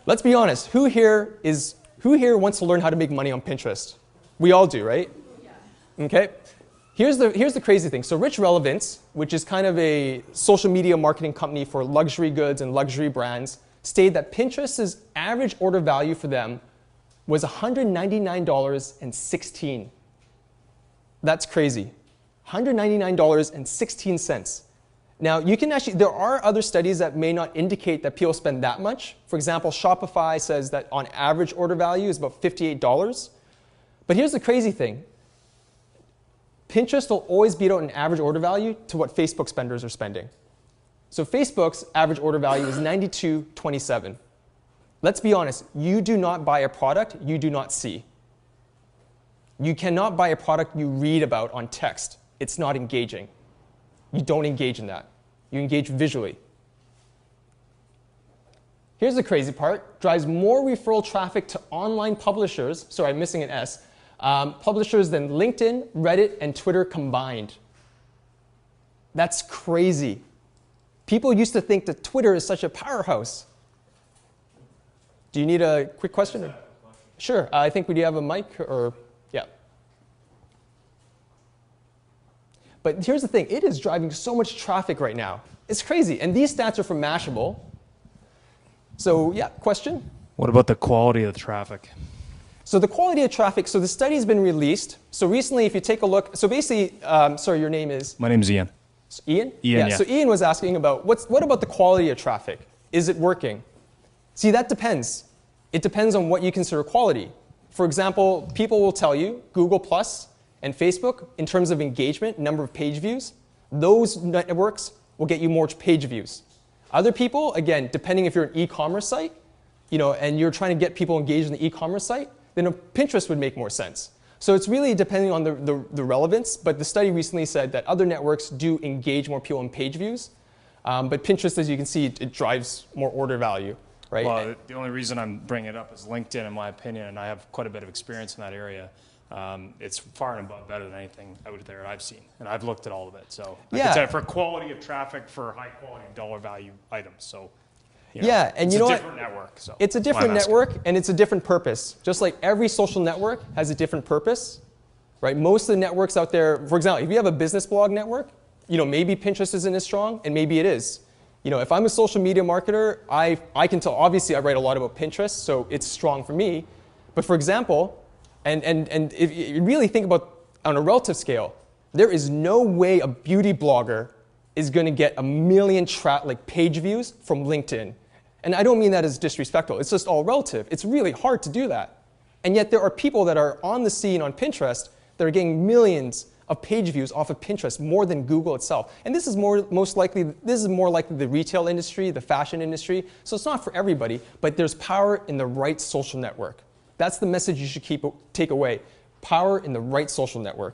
Let's be honest. Who here wants to learn how to make money on Pinterest? We all do, right? Yeah. Okay. Here's the crazy thing. So Rich Relevance, which is kind of a social media marketing company for luxury goods and luxury brands, stated that Pinterest's average order value for them was $199.16. That's crazy. $199.16. Now, you can actually, there are other studies that may not indicate that people spend that much. For example, Shopify says that on average order value is about $58. But here's the crazy thing. Pinterest will always beat out an average order value to what Facebook spenders are spending. So Facebook's average order value is $92.27. Let's be honest, you do not buy a product you do not see. You cannot buy a product you read about on text. It's not engaging. You don't engage in that. You engage visually. Here's the crazy part. Drives more referral traffic to online publishers, sorry, I'm missing an S, publishers than LinkedIn, Reddit, and Twitter combined. That's crazy. People used to think that Twitter is such a powerhouse. Do you need a quick question? Sure. I think we do have a mic, or yeah. But here's the thing. It is driving so much traffic right now. It's crazy. And these stats are from Mashable. So yeah, question? What about the quality of the traffic? So the quality of traffic, so the study's been released. So recently, if you take a look, so basically, sorry, your name is? My name's Ian. Ian? Ian, yeah. So Ian was asking about, what about the quality of traffic? Is it working? See, that depends. It depends on what you consider quality. For example, people will tell you, Google Plus and Facebook, in terms of engagement, number of page views, those networks will get you more page views. Other people, again, depending if you're an e-commerce site, and you're trying to get people engaged in the e-commerce site, then Pinterest would make more sense. So it's really depending on the relevance, but the study recently said that other networks do engage more people in page views, but Pinterest, as you can see, it drives more order value, right? Well, the only reason I'm bringing it up is LinkedIn, in my opinion, and I have quite a bit of experience in that area. It's far and above better than anything out there I've seen, and I've looked at all of it. So yeah. I could say for quality of traffic, for high quality dollar value items. So yeah, and you know what? It's a different network. So it's a different network, and it's a different purpose. Just like every social network has a different purpose, right? Most of the networks out there, for example, if you have a business blog network, maybe Pinterest isn't as strong, and maybe it is. If I'm a social media marketer, I can tell. Obviously, I write a lot about Pinterest, so it's strong for me. But for example, and if you really think about on a relative scale, there is no way a beauty blogger is going to get 1 million page views from LinkedIn. And I don't mean that as disrespectful. It's just all relative. It's really hard to do that. And yet there are people that are on the scene on Pinterest that are getting millions of page views off of Pinterest, more than Google itself. And this is more likely the retail industry, the fashion industry. So it's not for everybody, but there's power in the right social network. That's the message you should take away. Power in the right social network.